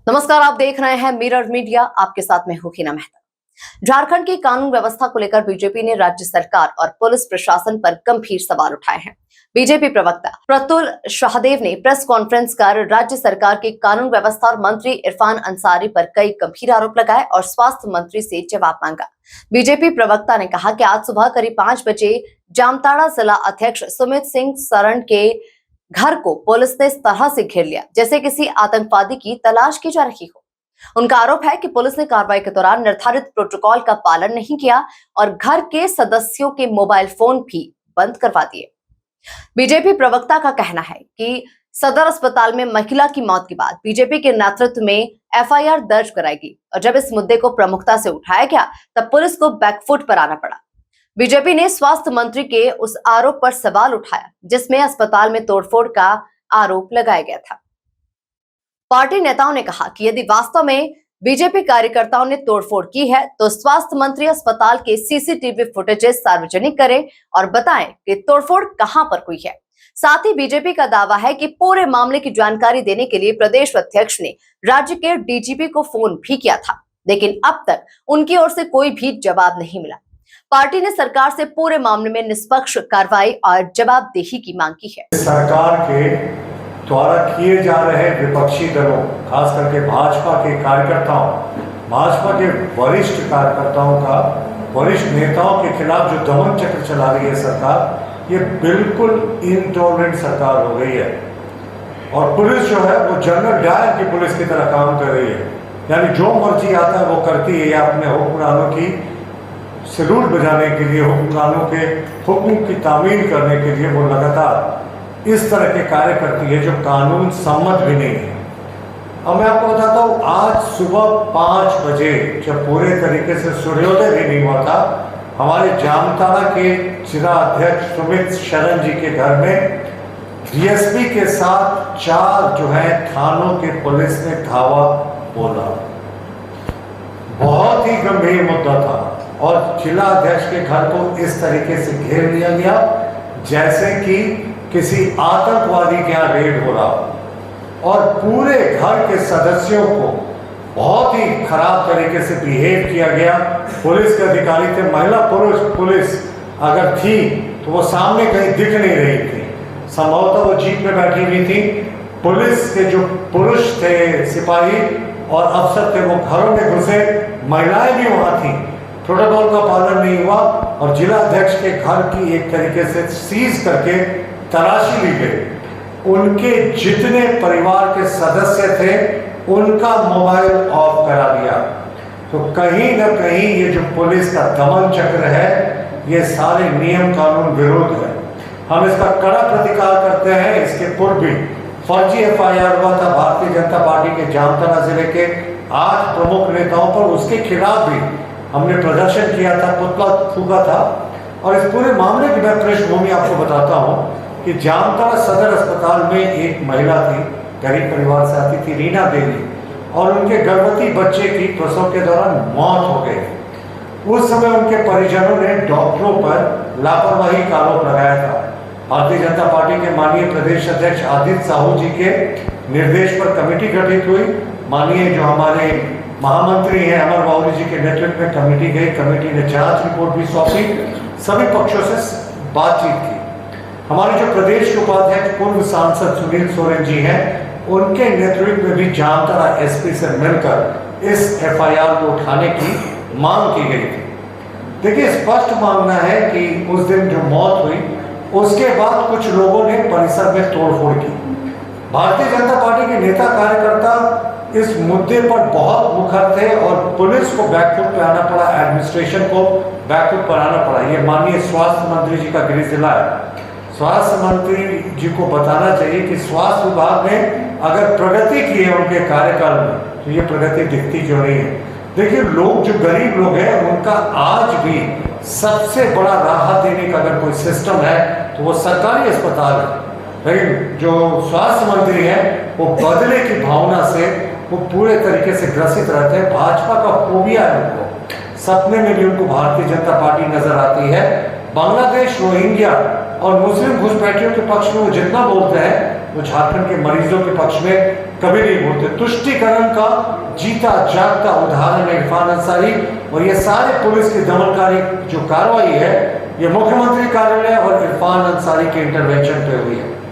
नमस्कार, आप देख रहे हैं मिरर मीडिया। आपके साथ मैं हूं हिना मेहता। झारखंड की कानून व्यवस्था को लेकर बीजेपी ने राज्य सरकार और पुलिस प्रशासन पर गंभीर सवाल उठाए हैं। बीजेपी प्रवक्ता प्रतुल शाहदेव ने प्रेस कॉन्फ्रेंस कर राज्य सरकार की कानून व्यवस्था और मंत्री इरफान अंसारी पर कई गंभीर आरोप लगाए और स्वास्थ्य मंत्री से जवाब मांगा। बीजेपी प्रवक्ता ने कहा कि आज सुबह करीब 5 बजे जामताड़ा जिला अध्यक्ष सुमित सिंह शरण के घर को पुलिस ने इस तरह से घेर लिया जैसे किसी आतंकवादी की तलाश की जा रही हो। उनका आरोप है कि पुलिस ने कार्रवाई के दौरान निर्धारित प्रोटोकॉल का पालन नहीं किया और घर के सदस्यों के मोबाइल फोन भी बंद करवा दिए। बीजेपी प्रवक्ता का कहना है कि सदर अस्पताल में महिला की मौत के बाद बीजेपी के नेतृत्व में एफआईआर दर्ज कराएगी और जब इस मुद्दे को प्रमुखता से उठाया गया तब पुलिस को बैकफुट पर आना पड़ा। बीजेपी ने स्वास्थ्य मंत्री के उस आरोप पर सवाल उठाया जिसमें अस्पताल में तोड़फोड़ का आरोप लगाया गया था। पार्टी नेताओं ने कहा कि यदि वास्तव में बीजेपी कार्यकर्ताओं ने तोड़फोड़ की है तो स्वास्थ्य मंत्री अस्पताल के सीसीटीवी फुटेजेस सार्वजनिक करें और बताएं कि तोड़फोड़ कहां पर हुई है। साथ ही बीजेपी का दावा है कि पूरे मामले की जानकारी देने के लिए प्रदेश अध्यक्ष ने राज्य के डीजीपी को फोन भी किया था, लेकिन अब तक उनकी ओर से कोई भी जवाब नहीं मिला। पार्टी ने सरकार से पूरे मामले में निष्पक्ष कार्रवाई और जवाबदेही की मांग की है। सरकार के द्वारा किए जा रहे विपक्षी दलों, खास करके भाजपा के कार्यकर्ताओं, भाजपा के वरिष्ठ कार्यकर्ताओं का, वरिष्ठ नेताओं के खिलाफ जो दमन चक्र चला रही है सरकार, ये बिल्कुल इनटॉलरेंट सरकार हो गई है। और पुलिस जो है वो जनरल डायर की पुलिस की तरह काम कर रही है, यानी जो मर्जी आता है वो करती है या अपने हुक्मरानों की सैल्यूट बजाने के लिए, हुक्मरानों के हुक्म की तामील करने के लिए वो लगातार इस तरह के कार्य करती है जो कानून सम्मत भी नहीं है। अब मैं आपको बताता हूँ, आज सुबह 5 बजे जब पूरे तरीके से सूर्योदय भी नहीं हुआ था, हमारे जामताड़ा के जिला अध्यक्ष सुमित शरण जी के घर में डीएसपी के साथ 4 जो है थानों के पुलिस ने धावा बोला। बहुत ही गंभीर मुद्दा था और जिला अध्यक्ष के घर को इस तरीके से घेर लिया गया जैसे कि किसी आतंकवादी के यहाँ रेड हो रहा और पूरे घर के सदस्यों को बहुत ही खराब तरीके से बिहेव किया गया। पुलिस के अधिकारी थे, महिला पुरुष पुलिस अगर थी तो वो सामने कहीं दिख नहीं रही थी, संभवतः वो जीप में बैठी हुई थी। पुलिस के जो पुरुष थे, सिपाही और अफसर थे, वो घरों में घुसे, महिलाएं भी वहां थी। प्रोटोकॉल का पालन नहीं हुआ और जिला अध्यक्ष के घर की एक तरीके से सीज करके तलाशी ली गई। उनके जितने परिवार के सदस्य थे उनका मोबाइल ऑफ करा दिया। तो कहीं ना कहीं ये जो पुलिस का दमन चक्र है ये सारे नियम कानून विरोध है। हम इसका कड़ा प्रतिकार करते हैं। इसके पूर्व भी फर्जी एफआईआर हुआ था भारतीय जनता पार्टी के जामताड़ा जिले के 8 प्रमुख नेताओं पर, उसके खिलाफ भी हमने प्रदर्शन किया था, पुतला फूका था। और इस पूरे मामले की मैं पृष्ठभूमि आपको बताता हूँ कि जामताड़ा सदर अस्पताल में एक महिला थी, गरीब परिवार से आती थी, रीना देवी, और उनके गर्भवती बच्चे की प्रसव के दौरान मौत हो गई। उस समय उनके परिजनों ने डॉक्टरों पर लापरवाही का आरोप लगाया था। भारतीय जनता पार्टी के माननीय प्रदेश अध्यक्ष आदित्य साहू जी के निर्देश पर कमेटी गठित हुई। माननीय जो हमारे महामंत्री हैं अमर बाउरी जी के नेतृत्व में कमेटी गई। कमेटी ने जांच रिपोर्ट भी सौंपी, सभी पक्षों से बातचीत की। हमारे जो प्रदेश के उपाध्यक्ष पूर्व सांसद सुनील सोरेन जी हैं, उनके नेतृत्व में भी जामताड़ा एसपी से मिलकर इस एफआईआर को उठाने की मांग की गई थी। देखिए, स्पष्ट मानना है कि उस दिन जो मौत हुई उसके बाद कुछ लोगों ने परिसर में तोड़फोड़ की। भारतीय जनता पार्टी के नेता कार्यकर्ता इस मुद्दे पर बहुत मुखर थे और पुलिस को बैकफुट पे आना पड़ा, एडमिनिस्ट्रेशन को बैकफुट पर आना पड़ा। ये माननीय स्वास्थ्य मंत्री जी का गृह जिला है। स्वास्थ्य मंत्री जी को बताना चाहिए कि स्वास्थ्य विभाग ने अगर प्रगति की है उनके कार्यकाल में तो ये प्रगति दिखती क्यों नहीं है। देखिए, लोग जो गरीब लोग हैं उनका आज भी सबसे बड़ा राहत देने का अगर कोई सिस्टम है तो वो सरकारी अस्पताल है। लेकिन जो स्वास्थ्य मंत्री हैं वो बदले की भावना से वो पूरे तरीके से ग्रसित रहते हैं। भाजपा का फोबिया है उनको, सपने में भी उनको भारतीय जनता पार्टी नजर आती है। बांग्लादेश, रोहिंग्या और मुस्लिम घुसपैठियों के पक्ष में वो जितना बोलते हैं वो झारखंड के मरीजों के पक्ष में कभी नहीं भूलते। तुष्टीकरण का जीता जागता उदाहरण है इरफान अंसारी, और ये सारे पुलिस की दमनकारी जो कार्रवाई है ये मुख्यमंत्री कार्यालय और इरफान अंसारी के इंटरवेंशन पे हुई है।